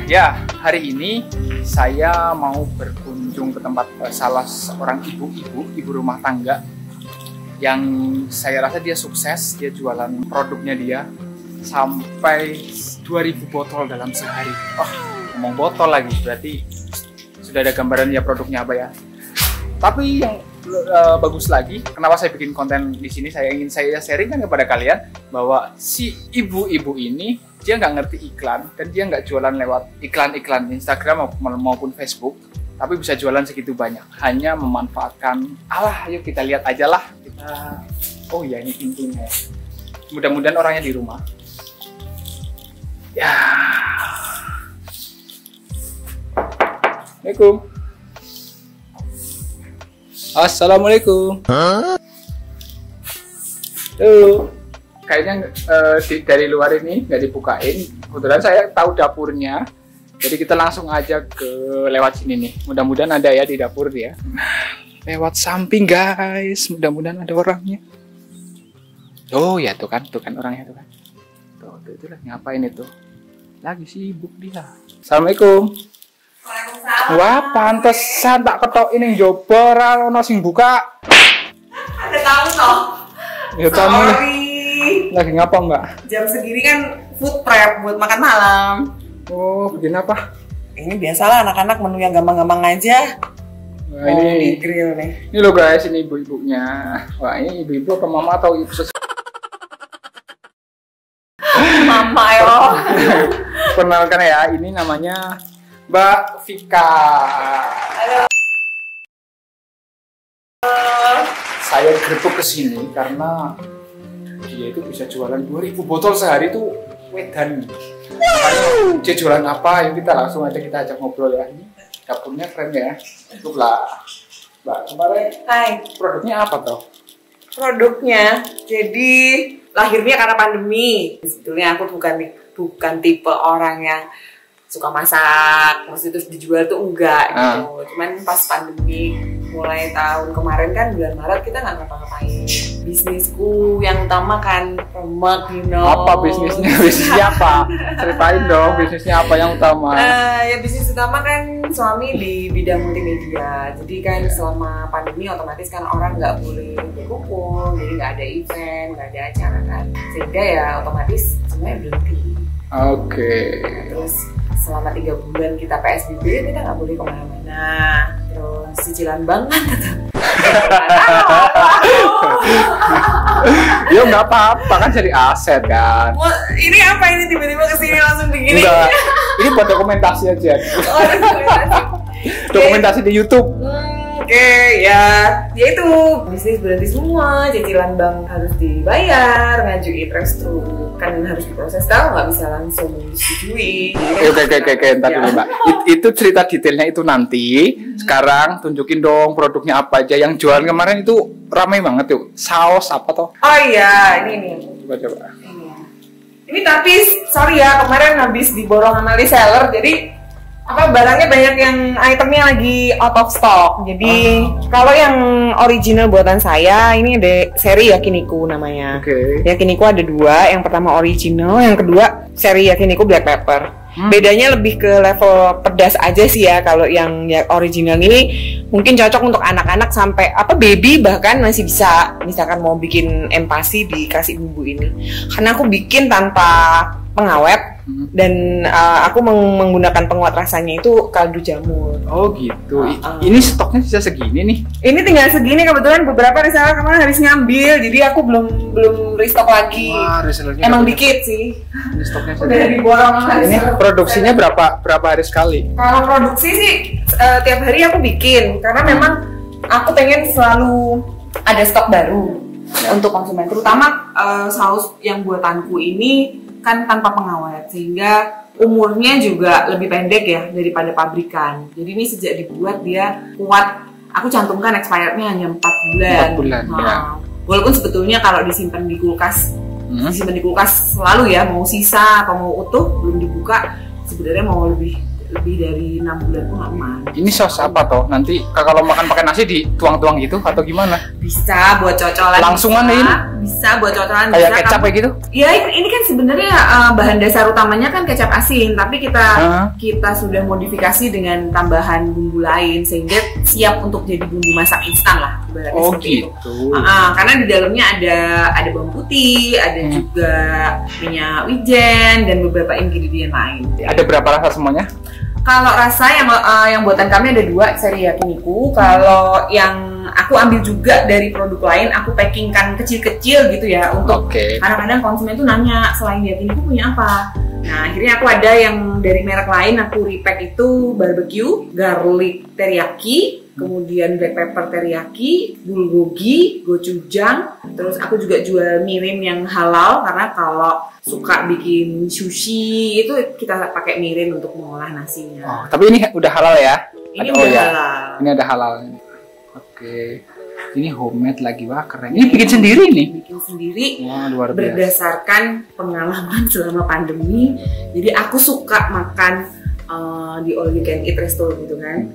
Ya, hari ini saya mau berkunjung ke tempat salah seorang ibu rumah tangga yang saya rasa dia sukses. Dia jualan produknya dia sampai 2000 botol dalam sehari. Wah, ngomong botol lagi, berarti sudah ada gambaran ya produknya apa ya. Tapi yang bagus lagi, kenapa saya bikin konten di sini, saya ingin saya sharingkan kepada kalian bahwa si ibu-ibu ini dia nggak ngerti iklan dan dia nggak jualan lewat iklan-iklan Instagram maupun Facebook, tapi bisa jualan segitu banyak hanya memanfaatkan yuk kita lihat aja lah kita. Oh ya, ini pintunya, mudah-mudahan orangnya di rumah ya. Assalamualaikum. Tuh, kayaknya dari luar ini nggak dibukain. Kebetulan saya tahu dapurnya, jadi kita langsung aja ke lewat sini nih. Mudah-mudahan ada ya di dapur dia. Lewat samping guys, mudah-mudahan ada orangnya. Oh ya, tuh kan orangnya tuh kan. Tuh itu lagi ngapain itu? Lagi sibuk dia. Assalamualaikum. Wah, pantesan tak ketok ini jobor ono sing buka. Ada tamu toh. Ya tamu. Sorry. Lagi ngapa Mbak? Jam segini kan food prep buat makan malam. Oh, bikin apa? Ini biasalah anak-anak menu yang gampang-gampang aja. Nah, ini grill nih. Ini loh guys, ini ibu-ibunya. Wah, ini ibu-ibu apa mama atau ibu Mama yo. Perkenalkan ya, ini namanya Mbak Vika. Halo. Saya grebek ke sini karena dia itu bisa jualan 2000 botol sehari tuh wedan. Makanya dia jualan apa? Yuk kita langsung aja kita ajak ngobrol ya. Ini dapurnya keren ya. Itulah. Mbak, kemarin produknya apa toh? Produknya, jadi lahirnya karena pandemi. Sebetulnya aku bukan tipe orang yang suka masak, maksudnya terus dijual tuh enggak gitu. Cuman pas pandemi mulai tahun kemarin kan bulan Maret kita nggak ngapa-ngapain. Bisnisku yang utama kan remek, Apa bisnisnya? Bisnisnya apa? Ceritain dong, bisnisnya apa yang utama? Ya bisnis utama kan suami di bidang multimedia. Jadi kan selama pandemi otomatis kan orang nggak boleh berkumpul, jadi nggak ada event, nggak ada acara kan. Sehingga ya otomatis semuanya berhenti. Oke. Terus selama 3 bulan kita PSBB, kita nggak boleh kemana-mana. Terus cicilan bank kan tetap. Ya nggak apa-apa kan, jadi aset kan. Ini apa ini tiba-tiba kesini langsung begini? Enggak, ini buat dokumentasi aja. Oh, dokumentasi. Dokumentasi di YouTube. Oke, ya itu bisnis berhenti semua, cicilan bank harus dibayar, ngajuin restu kan harus diproses, tahu nggak bisa langsung disetujui. Oke, ntar dulu Mbak. Itu cerita detailnya itu nanti. Sekarang tunjukin dong produknya apa aja. Yang jualan kemarin itu ramai banget tuh. Saus apa toh? Oh iya, ini. Coba. Ini tapi sorry ya, kemarin habis diborong sama reseller, jadi barangnya banyak yang itemnya lagi out of stock. Jadi kalau yang original buatan saya ini ada seri Yakiniku namanya. Yakiniku ada 2, yang pertama original, yang kedua seri Yakiniku black pepper. Bedanya lebih ke level pedas aja sih ya. Kalau yang original ini mungkin cocok untuk anak-anak sampai baby bahkan masih bisa, misalkan mau bikin empasi dikasih bumbu ini. Karena aku bikin tanpa pengawet dan aku menggunakan penguat rasanya itu kaldu jamur. Oh gitu. Ini stoknya bisa segini nih? Ini tinggal segini, kebetulan beberapa reseller kemarin habis ngambil, jadi aku belum restock lagi. Wah, emang dikit sih. Ini stoknya udah diborong. Ini produksinya berapa hari sekali? Kalau produksi sih tiap hari aku bikin, karena memang aku pengen selalu ada stok baru untuk konsumen, terutama saus yang buatanku ini kan tanpa pengawet, sehingga umurnya juga lebih pendek ya daripada pabrikan. Jadi ini sejak dibuat dia kuat. Aku cantumkan expirednya hanya 4 bulan. 4 bulan ya. Walaupun sebetulnya kalau disimpan di kulkas, selalu ya, mau sisa atau mau utuh belum dibuka, sebenarnya mau lebih lebih dari 6 bulan pun aman. Ini saus apa toh? Nanti kalau makan pakai nasi dituang-tuang gitu atau gimana? Bisa buat cocolan. Langsungan nih? Bisa buat cocolan. Kayak kecap kayak gitu? Ya ini kan sebenarnya bahan dasar utamanya kan kecap asin, tapi kita sudah modifikasi dengan tambahan bumbu lain sehingga siap untuk jadi bumbu masak instan lah. Oh gitu. Karena di dalamnya ada bawang putih, ada juga minyak wijen dan beberapa ingredient lain. Ada berapa rasa semuanya? Kalau rasa yang buatan kami ada 2, seri yakiniku. Kalau yang aku ambil juga dari produk lain, aku packingkan kecil-kecil gitu ya untuk kadang-kadang konsumen tuh nanya selain yakiniku punya apa. Nah akhirnya aku ada yang dari merek lain, aku repack itu barbecue, garlic teriyaki, kemudian black pepper teriyaki, bulgogi, gochujang. Terus aku juga jual mirin yang halal karena kalau suka bikin sushi itu kita pakai mirin untuk mengolah nasinya. Oh, tapi ini udah halal ya? Ini udah halal. Ini ada halal. Oke. Ini homemade lagi, wah keren. Ini bikin sendiri nih? Bikin sendiri. Wah, luar biasa. Berdasarkan pengalaman selama pandemi. Jadi aku suka makan di all you can eat resto gitu kan.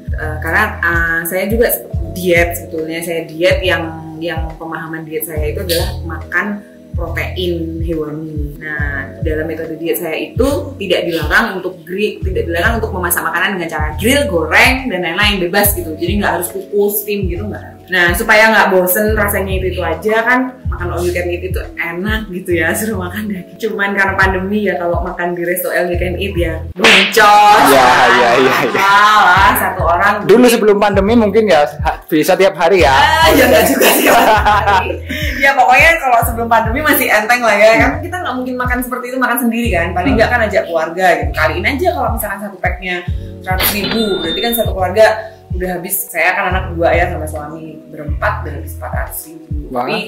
Karena saya juga diet sebetulnya. Saya diet yang pemahaman diet saya itu adalah makan protein hewani. Nah, dalam metode diet saya itu tidak dilarang untuk tidak dilarang untuk memasak makanan dengan cara grill, goreng, dan lain-lain, bebas gitu. Jadi nggak harus kukus, steam gitu nggak. Nah, supaya nggak bosen rasanya itu aja kan, makan all you can eat itu enak gitu ya, suruh makan daging. Cuman karena pandemi ya, kalau makan di resto all you can eat ya boncos. Iya. Lah, satu orang. Dulu sebelum pandemi mungkin ya bisa tiap hari ya. Ya nggak juga tiap hari. Ya pokoknya kalau sebelum pandemi masih enteng lah ya. Kan kita nggak mungkin makan seperti itu, makan sendiri kan. Paling nggak kan ajak keluarga gitu. Kaliin aja kalau misalkan satu packnya 100.000, berarti kan satu keluarga udah habis. Saya kan anak 2 ya sama suami, berempat udah habis 400.000. Tapi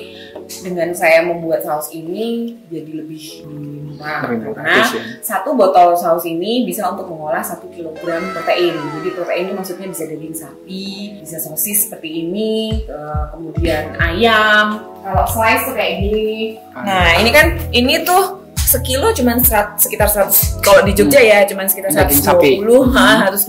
dengan saya membuat saus ini jadi lebih murah karena satu botol saus ini bisa untuk mengolah 1 kilogram protein. Jadi protein ini maksudnya bisa daging sapi, bisa sosis seperti ini, kemudian ayam. Kalau slice tuh kayak gini. Nah ini kan ini tuh sekilo cuman sekitar 100. Kalau di Jogja ya cuman sekitar 120, 120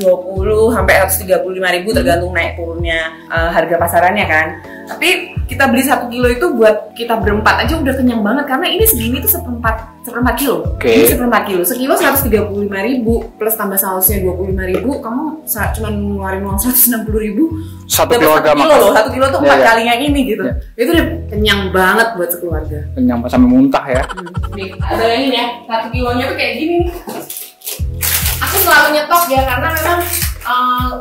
sampai 135.000 tergantung naik turunnya harga pasarannya kan. Tapi kita beli 1 kilo itu buat kita berempat aja udah kenyang banget karena ini segini tuh seperempat kilo. Ini seperempat kilo. Sekilo 135.000 plus tambah sausnya 25.000, kamu cuma ngeluarin uang 160.000. Satu keluarga makan. 1 kilo tuh 4 kalinya ini gitu. Itu udah kenyang banget buat sekeluarga. Kenyang sampai muntah ya. Nih, bayangin ya, 1 kilonya tuh kayak gini. Aku selalu nyetok ya karena memang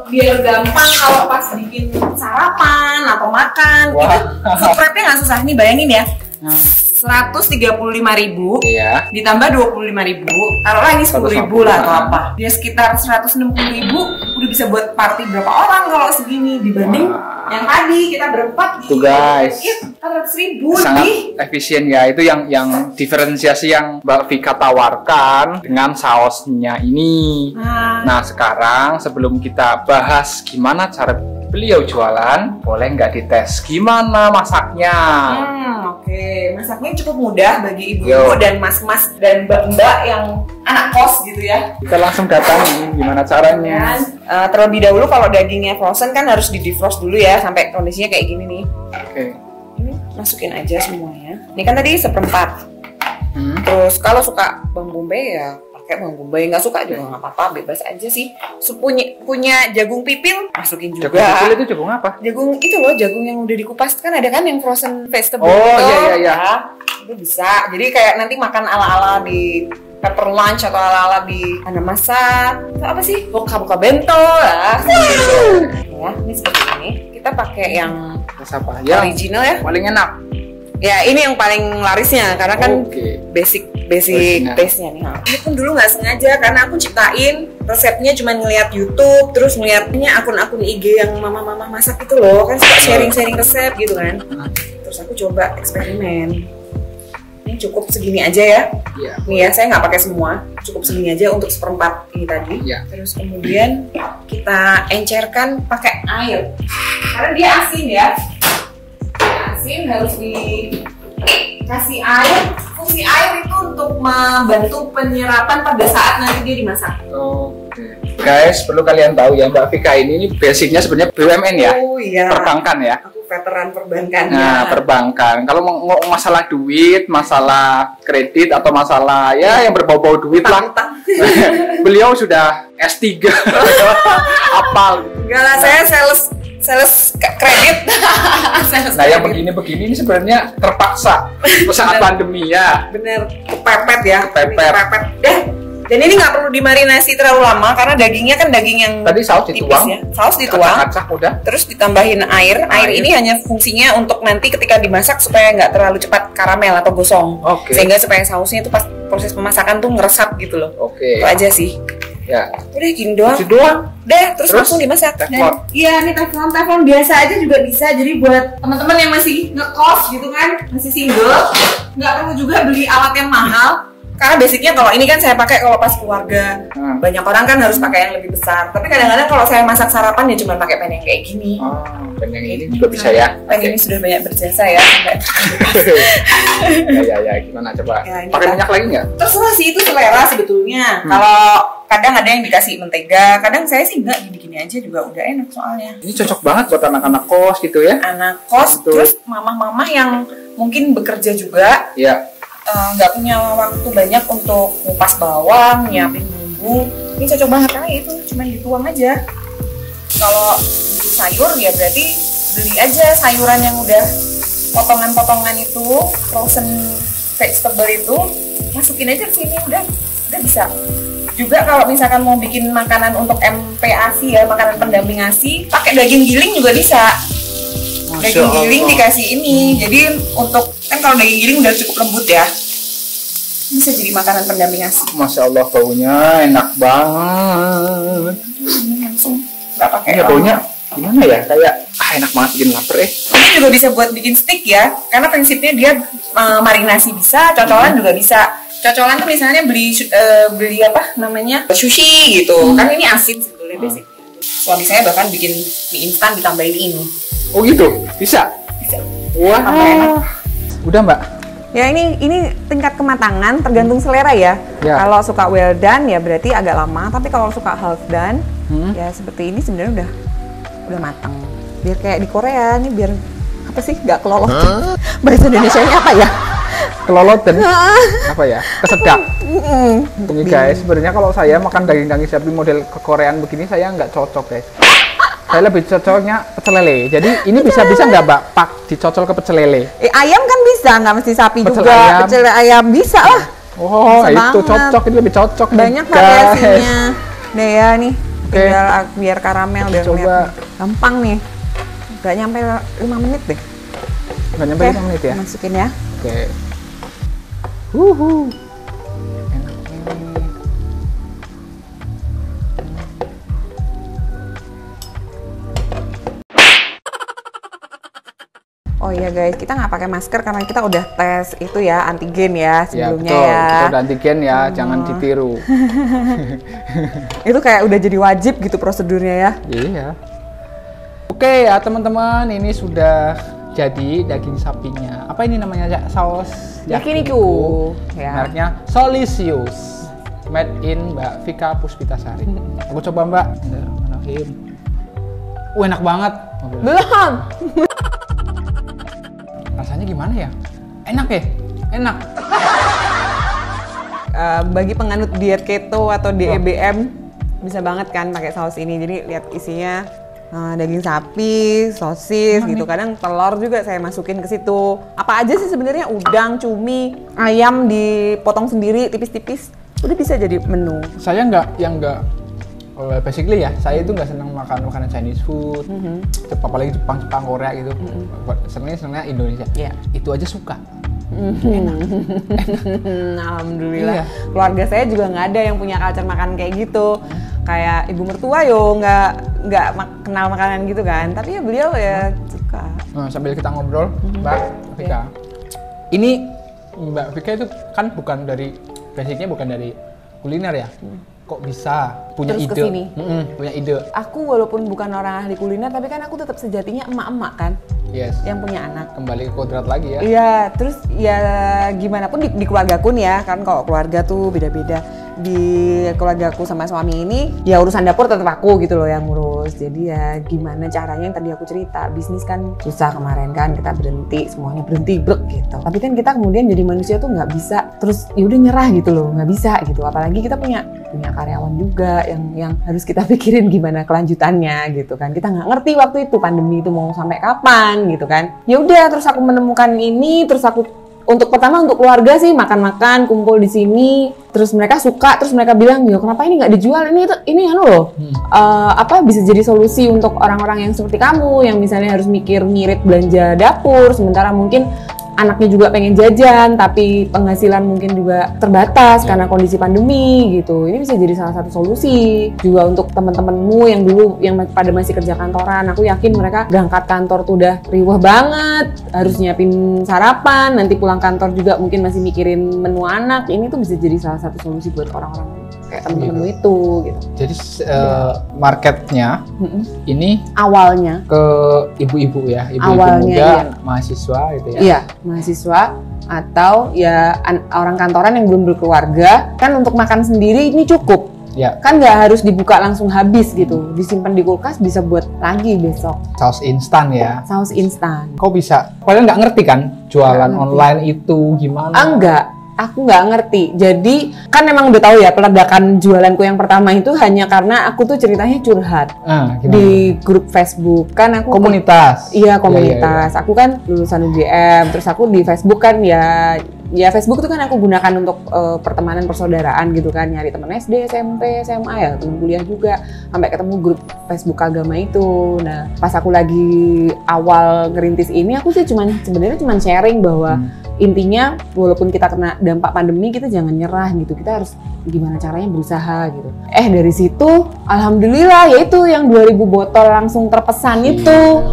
biar gampang kalau pas bikin sarapan atau makan gitu. Food prepnya nggak susah. Nih bayangin ya, 135.000 ditambah 25.000, taruhlah ini 10.000 lah atau apa. Dia sekitar 160.000 udah bisa buat party berapa orang kalau segini dibanding yang tadi kita berempat tuh guys 400.000 sangat efisien ya. Itu yang diferensiasi yang Mbak Vika tawarkan dengan sausnya ini. Nah sekarang sebelum kita bahas gimana cara beliau jualan, boleh nggak dites gimana masaknya? Oke, masaknya cukup mudah bagi ibu-ibu dan mas-mas dan mbak-mbak yang anak kos gitu ya. Kita langsung datangi gimana caranya. Terlebih dahulu kalau dagingnya frozen kan harus di defrost dulu ya sampai kondisinya kayak gini nih. Ini masukin aja semuanya. Ini kan tadi seperempat. Terus kalau suka bawang bombay ya pakai bawang bombay, nggak suka juga nggak apa-apa, bebas aja sih. Punya jagung pipil masukin juga. Jagung pipil itu jagung apa? Jagung itu loh, jagung yang udah dikupas kan ada kan yang frozen vegetable. Iya. Itu bisa. Jadi kayak nanti makan ala-ala di pepper lunch atau ala-ala di Hanamasa. Itu apa sih? Buka bento lah. Ya, ini seperti ini. Kita pakai yang original ya. Paling enak. Ya ini yang paling larisnya karena kan basic taste-nya nih. Ini pun dulu nggak sengaja karena aku ciptain resepnya cuma ngeliat YouTube, terus ngeliatnya akun-akun IG yang mama-mama masak itu loh, kan suka sharing-sharing resep gitu kan. Terus aku coba eksperimen. Ini cukup segini aja ya. Nih ya, saya nggak pakai semua, cukup segini aja untuk seperempat ini tadi. Terus kemudian kita encerkan pakai air karena dia asin ya. Asin harus dikasih air. Fungsi air itu untuk membantu penyerapan pada saat nanti dia dimasak. Guys, perlu kalian tahu ya, Mbak Vika ini basicnya sebenarnya BUMN ya. Oh iya. Perbankan ya. Aku veteran perbankan. Nah, perbankan. Kalau mau masalah duit, masalah kredit atau masalah ya yang berbau-bau duit lah. Beliau sudah S3. Apal. Enggak lah, saya sales kredit. Nah, yang begini-begini ini sebenarnya terpaksa saat pandemi ya. Bener, kepepet ya. Kepepet. Dan ini nggak perlu dimarinasi terlalu lama karena dagingnya kan daging yang tadi saus dituang, ya. Saus dituang, kacang udah. Terus ditambahin air. Air ini hanya fungsinya untuk nanti ketika dimasak supaya nggak terlalu cepat karamel atau gosong. Sehingga supaya sausnya itu pas proses pemasakan tuh ngeresap gitu loh. Itu aja sih. Ya. Udah gini doang. Terus langsung dimasak. Iya, ini teflon biasa aja juga bisa. Jadi buat teman-teman yang masih ngekos gitu kan, masih single, nggak perlu juga beli alat yang mahal. Karena basicnya kalau ini kan saya pakai kalau pas keluarga. Banyak orang kan harus pakai yang lebih besar. Tapi kadang-kadang kalau saya masak sarapan ya cuma pakai pan yang kayak gini. Pan yang ini juga bisa ya. Pan ini sudah banyak berjasa ya. Ya, gimana coba? Pakai minyak lagi nggak? Terserah sih, itu selera sebetulnya. Kalau kadang ada yang dikasih mentega, kadang saya sih enggak, gini-gini aja juga udah enak soalnya. Ini cocok banget buat anak-anak kos gitu ya. Anak kos, terus mamah-mamah yang mungkin bekerja juga. Iya. Nggak punya waktu banyak untuk ngupas bawang, nyiapin bumbu. Ini cocok banget karena itu cuma dituang aja. Kalau sayur ya berarti beli aja sayuran yang udah potongan-potongan itu, frozen vegetable itu, masukin aja ke sini udah bisa. Juga kalau misalkan mau bikin makanan untuk MPASI ya, makanan pendamping ASI, pakai daging giling juga bisa. Daging giling dikasih ini, jadi untuk kan kalau daging giling udah cukup lembut ya, bisa jadi makanan pendamping ASI. Masya Allah, baunya enak banget. Langsung nggak pakai. Ini baunya gimana ya? Kayak enak banget, bikin lapar Ini juga bisa buat bikin steak ya, karena prinsipnya dia marinasi bisa, cocolan juga bisa. Cocolan tuh misalnya beli apa namanya sushi gitu, kan ini asin sebetulnya basic. Suami saya bahkan bikin mie instan ditambahin ini. Oh gitu, bisa. Wah, udah Mbak. Ya ini tingkat kematangan tergantung selera ya. Kalau suka well done ya berarti agak lama, tapi kalau suka half done ya seperti ini sebenarnya udah matang. Biar kayak di Korea nih, biar apa sih, nggak kelolot. Bahasa Indonesianya apa ya? Keloloten apa ya, kesedak. Ini guys, sebenarnya kalau saya makan daging sapi model kekoreaan begini saya nggak cocok guys. Saya lebih cocoknya pecel lele. Jadi ini bisa nggak Mbak Pak dicocol ke pecel lele? Ayam kan bisa, nggak mesti sapi pecel juga. Ayam. Pecel ayam bisa lah. Oh bisa itu banget. Cocok, itu lebih cocok. Banyak variasinya. Deh ya nih, tinggal biar karamel biar coba. Gampang nih. Nggak nyampe 5 menit deh. Nggak nyampe 5 menit ya? Masukin ya. Oke. Enak ini. Oh iya guys, kita nggak pakai masker karena kita udah tes itu ya, antigen ya sebelumnya ya. Betul, kita udah antigen ya, jangan ditiru. Itu kayak udah jadi wajib gitu prosedurnya ya. Iya. Oke ya teman-teman, ini sudah jadi daging sapinya. Apa ini namanya? Saus yakiniku. Ya. Mereknya Solisius. Made in Mbak Vika Puspitasari. Aku coba Mbak. Bismillahirrahmanirrahim. Enak banget. Belum. Rasanya gimana ya? Enak ya? Enak. Bagi penganut diet keto atau DEBM bisa banget kan pakai saus ini. Jadi lihat isinya daging sapi, sosis gitu. Kadang telur juga saya masukin ke situ. Apa aja sih sebenarnya, udang, cumi, ayam dipotong sendiri tipis-tipis. Udah bisa jadi menu. Saya basically ya, saya itu nggak senang makan makanan Chinese food, apalagi Jepang, Korea gitu. Senangnya Indonesia. Itu aja suka. Enak. Alhamdulillah. Iya. Keluarga saya juga nggak ada yang punya culture makan kayak gitu. Kayak ibu mertua nggak kenal makanan gitu kan. Tapi ya beliau ya suka. Nah, sambil kita ngobrol, Mbak Vika. Ini Mbak Vika itu kan basicnya bukan dari kuliner ya. Kok bisa punya terus ide? Kesini. Punya ide. Aku walaupun bukan orang ahli kuliner, tapi kan aku tetap sejatinya emak-emak kan. Yes. Yang punya anak. Kembali ke kodrat lagi ya. Iya, terus ya gimana pun di keluarga ku nih ya, kan kalau keluarga tuh beda-beda. di keluarga aku sama suami ini, ya urusan dapur tetap aku gitu loh yang ngurus. Jadi ya gimana caranya yang tadi aku cerita, bisnis kan susah kemarin kan, kita berhenti, semuanya berhenti brek gitu. Tapi kan kita kemudian jadi manusia tuh nggak bisa terus yaudah nyerah gitu loh, nggak bisa gitu. Apalagi kita punya karyawan juga yang harus kita pikirin gimana kelanjutannya gitu kan. Kita nggak ngerti waktu itu pandemi itu mau sampai kapan gitu kan. Ya udah, terus aku menemukan ini, terus aku untuk keluarga sih makan-makan, kumpul di sini, terus mereka suka, terus mereka bilang, "Ya kenapa ini nggak dijual? Ini anu loh, bisa jadi solusi untuk orang-orang yang seperti kamu yang misalnya harus mikir ngirit belanja dapur, sementara mungkin anaknya juga pengen jajan, tapi penghasilan mungkin juga terbatas karena kondisi pandemi gitu. Ini bisa jadi salah satu solusi juga untuk teman-temanmu yang dulu yang pada masih kerja kantoran. Aku yakin mereka berangkat kantor tuh udah riwah banget, harus nyiapin sarapan, nanti pulang kantor juga mungkin masih mikirin menu anak. Ini tuh bisa jadi salah satu solusi buat orang-orang kayak temen-temenmu itu gitu. Jadi marketnya ini awalnya ke ibu-ibu ya, ibu-ibu muda, mahasiswa gitu ya. Iya, mahasiswa atau ya orang kantoran yang belum berkeluarga, kan untuk makan sendiri ini cukup. Ya. Kan nggak harus dibuka langsung habis gitu, disimpan di kulkas bisa buat lagi besok. Saus instan ya. Saus instan. Kok bisa? Kalian nggak ngerti kan jualan online itu gimana? Enggak. Aku nggak ngerti. Jadi kan emang udah tahu ya peledakan jualanku yang pertama itu hanya karena aku tuh ceritanya curhat di grup Facebook kan aku komunitas. Iya komunitas. Aku kan lulusan UGM, terus aku di Facebook kan ya Facebook itu kan aku gunakan untuk pertemanan persaudaraan gitu kan, nyari teman SD, SMP, SMA ya, teman kuliah juga, sampai ketemu grup Facebook agama itu. Nah pas aku lagi awal ngerintis ini, aku sih sebenarnya cuman sharing bahwa intinya walaupun kita kena dampak pandemi, kita jangan nyerah gitu, kita harus gimana caranya berusaha gitu. Dari situ alhamdulillah ya itu yang 2000 botol langsung terpesan itu.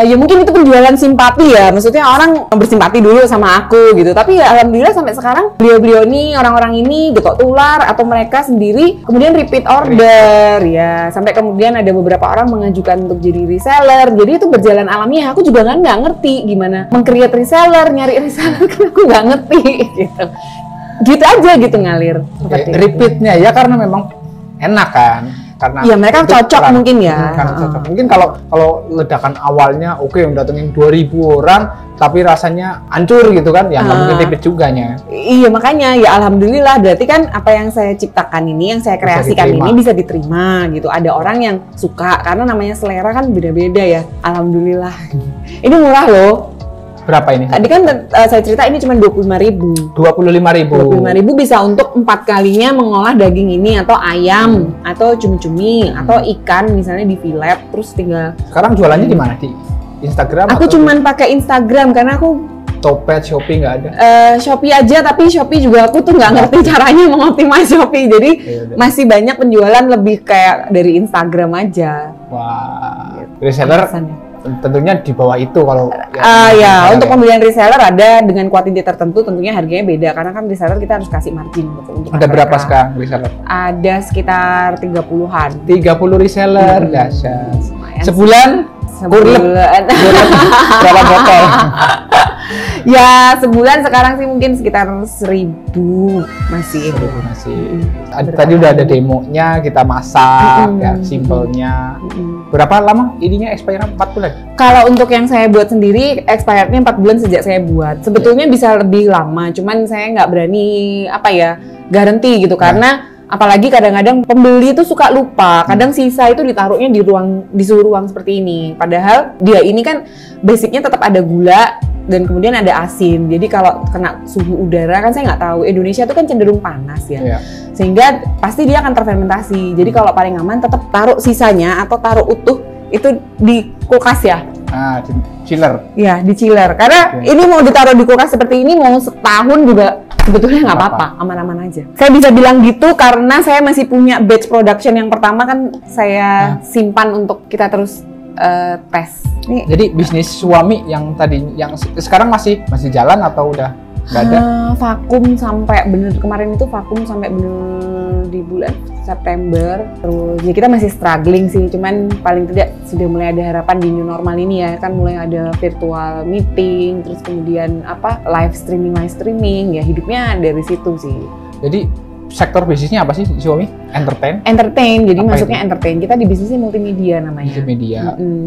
Ya mungkin itu penjualan simpati ya, maksudnya orang bersimpati dulu sama aku gitu. Tapi ya alhamdulillah sampai sekarang beliau-beliau ini, orang-orang ini getok tular atau mereka sendiri kemudian repeat order ya. Sampai kemudian ada beberapa orang mengajukan untuk jadi reseller. Jadi itu berjalan alamiah. Aku juga kan nggak ngerti gimana meng-create reseller, nyari reseller kan aku nggak ngerti gitu. Gitu aja gitu ngalir. Repeatnya ya karena memang enak kan. Karena iya mereka cocok mungkin ya. Cocok. Mungkin kalau ledakan awalnya yang datengin 2000 orang tapi rasanya hancur gitu kan ya nggak mungkin repeat juga nya. Iya makanya ya alhamdulillah berarti kan apa yang saya ciptakan ini, yang saya kreasikan ini bisa diterima gitu. Ada orang yang suka karena namanya selera kan beda-beda ya. Alhamdulillah. Ini murah loh. Berapa ini? Tadi kan saya cerita ini cuma 25.000. 25.000 bisa untuk 4 kalinya mengolah daging ini atau ayam atau cumi-cumi atau ikan misalnya di fillet terus tinggal. Sekarang jualannya di mana? Di Instagram? Aku cuman pakai Instagram karena aku Topet, Shopee nggak ada? Shopee aja, tapi Shopee juga aku tuh nggak ngerti caranya mengoptimalkan Shopee. Jadi masih banyak penjualan lebih kayak dari Instagram aja. Wah, reseller tentunya di bawah itu kalau untuk pembelian reseller ada dengan kuantiti tertentu, tentunya harganya beda karena kan reseller kita harus kasih margin untuk ada berapa sekarang reseller? Ada sekitar 30-an. 30 reseller, dahsyat. Sebulan berapa botol? Ya sebulan sekarang sih mungkin sekitar 1.000 masih. Tadi udah ada demonya, kita masak ya simpelnya. Berapa lama ininya expire 4 bulan? Kalau untuk yang saya buat sendiri expirednya 4 bulan sejak saya buat. Sebetulnya bisa lebih lama, cuman saya nggak berani garansi gitu karena apalagi kadang-kadang pembeli itu suka lupa, kadang sisa itu ditaruhnya di suhu ruang seperti ini. Padahal dia ini kan basicnya tetap ada gula dan kemudian ada asin. Jadi kalau kena suhu udara kan saya nggak tahu. Indonesia itu kan cenderung panas ya, sehingga pasti dia akan terfermentasi. Jadi kalau paling aman tetap taruh sisanya atau taruh utuh itu di kulkas ya. Di chiller. Ya, di chiller. Karena ini mau ditaruh di kulkas seperti ini mau setahun juga sebetulnya nggak apa-apa, aman-aman aja. Saya bisa bilang gitu karena saya masih punya batch production yang pertama kan saya simpan untuk kita terus tes. Nih. Jadi bisnis suami yang sekarang masih jalan atau udah nggak ada? Vakum sampai kemarin itu vakum sampai di bulan September. Terus ya kita masih struggling sih, cuman paling tidak sudah mulai ada harapan di new normal ini ya, kan mulai ada virtual meeting, terus kemudian live streaming ya, hidupnya dari situ sih. Jadi sektor bisnisnya apa sih Xiaomi? Entertain, jadi Apa masuknya itu? entertain. Kita di bisnisnya multimedia namanya. Multimedia.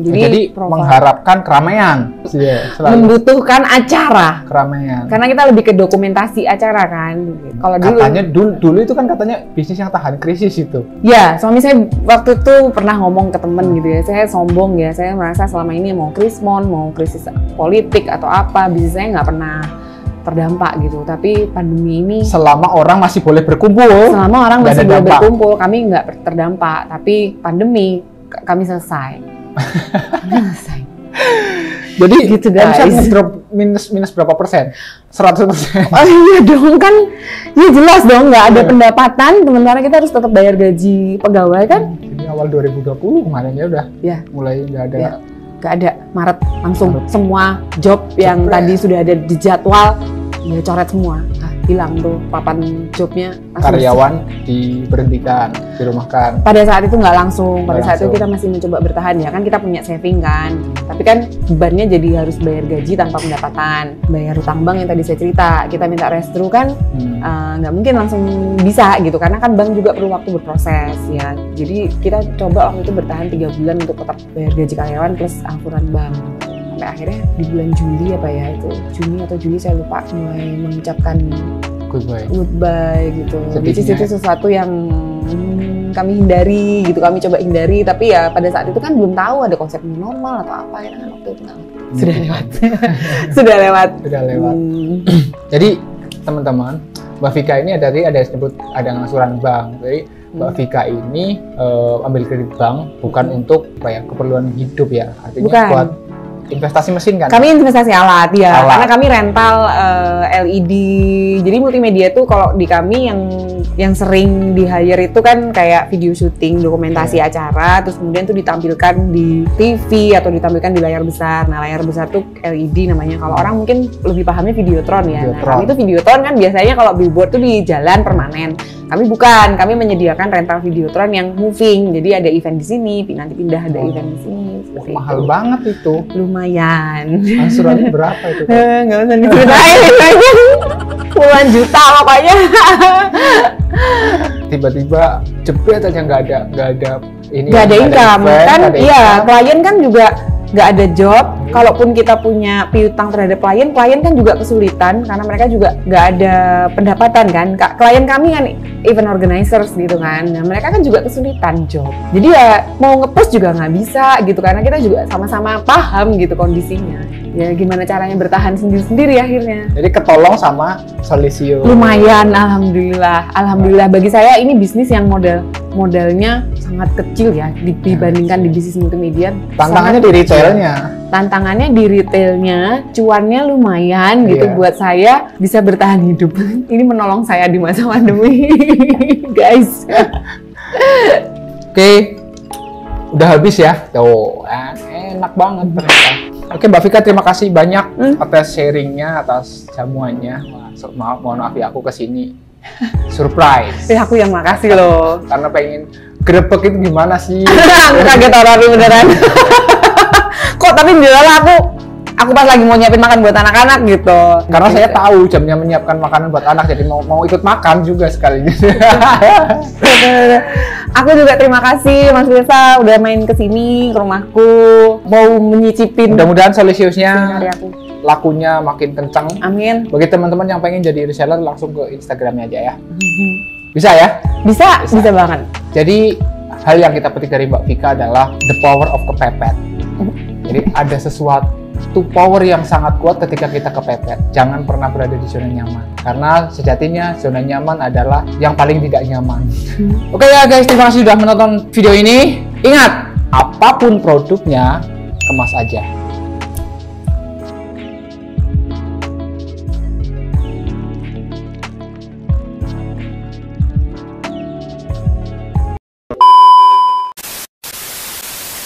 Jadi mengharapkan keramaian. Selalu membutuhkan acara. keramaian. Karena kita lebih ke dokumentasi acara kan. Kalau dulu Katanya dulu itu kan katanya bisnis yang tahan krisis itu. ya, suami saya waktu itu pernah ngomong ke temen gitu ya, saya sombong ya, saya merasa selama ini mau krismon, mau krisis politik atau apa, bisnis saya nggak pernah terdampak gitu. Tapi pandemi ini Selama orang masih boleh berkumpul. selama orang nggak masih ada boleh dampak. berkumpul, kami nggak terdampak. Tapi pandemi kami selesai. Selesai. Jadi Gitu, guys. omset drop minus berapa persen? 100%. Oh iya dong kan, ya jelas dong nggak ada pendapatan, sementara kita harus tetap bayar gaji pegawai kan? Ini awal 2020 kemarin ya udah Ya. mulai nggak ada. Ya. Gak ada, Maret langsung semua job yang Cepet. tadi sudah ada di jadwal ya coret semua. Nah, hilang tuh papan jobnya. langsung Karyawan diberhentikan, dirumahkan. pada saat itu nggak langsung, pada Nggak saat itu langsung. kita masih mencoba bertahan ya kan, kita punya saving kan, tapi kan bebannya jadi harus bayar gaji tanpa pendapatan, bayar utang bank yang tadi saya cerita, kita minta restru kan nggak mungkin langsung bisa gitu, karena kan bank juga perlu waktu berproses ya, jadi kita coba waktu itu bertahan 3 bulan untuk tetap bayar gaji karyawan plus angsuran bank. Sampai akhirnya di bulan Juli apa ya itu, Juni atau Juli saya lupa, mulai mengucapkan goodbye gitu. Which is itu sesuatu yang kami hindari gitu, kami coba hindari, tapi ya pada saat itu kan belum tahu ada konsep new normal atau apa ya kan, waktu itu nggak ngerti. Sudah lewat. Sudah lewat. Sudah lewat. Jadi teman-teman, Mbak Vika ini ada yang sebut ada angsuran bank. Jadi Mbak Vika ini ambil kredit bank bukan untuk keperluan hidup ya, artinya Bukan. buat investasi mesin kan? Kami investasi alat ya, Alat. karena kami rental LED. Jadi multimedia tuh kalau di kami yang sering di hire itu kan kayak video syuting, dokumentasi acara, terus kemudian tuh ditampilkan di TV atau ditampilkan di layar besar. Nah layar besar tuh LED namanya. Kalau orang mungkin lebih pahamnya videotron ya. Nah Videotron. kami tuh videotron kan biasanya kalau billboard tuh di jalan permanen. Kami bukan, kami menyediakan rental videotron yang moving. Jadi ada event di sini, nanti pindah ada event di sini. Wah, seperti mahal itu. banget itu. Lumayan. Angsurannya berapa itu? Nggak usah diceritain. Puluhan juta pokoknya. Tiba-tiba jebret aja nggak ada ini. Nggak ada income event, kan? nggak ada Iya, income. klien kan juga nggak ada job. Kalaupun kita punya piutang terhadap klien kan juga kesulitan karena mereka juga nggak ada pendapatan kan. Klien kami kan event organizers gitu kan. Nah, mereka kan juga kesulitan job. Jadi ya mau nge-post juga nggak bisa gitu karena kita juga sama-sama paham gitu kondisinya. Ya gimana caranya bertahan sendiri-sendiri akhirnya. Jadi ketolong sama Solisio. Lumayan, alhamdulillah. Bagi saya ini bisnis yang modalnya sangat kecil ya dibandingkan di bisnis multimedia. Tantangannya Sangat di kecil. retailnya. Tantangannya di retailnya, cuannya lumayan gitu Iya. buat saya bisa bertahan hidup. Ini menolong saya di masa pandemi, guys. Oke, udah habis ya. Tuh, enak banget ternyata. Oke, Mbak Vika, terima kasih banyak atas sharingnya, atas jamuannya. Wah, mohon maaf ya, aku kesini surprise. Aku yang makasih loh. Karena pengen grebek itu gimana sih? Aku kaget orang beneran. Kok tapi bilang aku pas lagi mau nyiapin makan buat anak-anak gitu. Karena saya tahu jamnya menyiapkan makanan buat anak, jadi mau ikut makan juga sekaligus. Aku juga terima kasih Mas Reza udah main ke sini ke rumahku, mau menyicipin Mudah-mudahan Solisiusnya hari aku. lakunya makin kencang. Amin. Bagi teman-teman yang pengen jadi reseller, langsung ke Instagramnya aja ya. Bisa ya? Bisa banget. Jadi hal yang kita petik dari Mbak Vika adalah the power of kepepet. Jadi ada sesuatu power yang sangat kuat ketika kita kepepet. Jangan pernah berada di zona nyaman. Karena sejatinya zona nyaman adalah yang paling tidak nyaman. Oke ya guys, terima kasih sudah menonton video ini. Ingat, apapun produknya, kemas aja.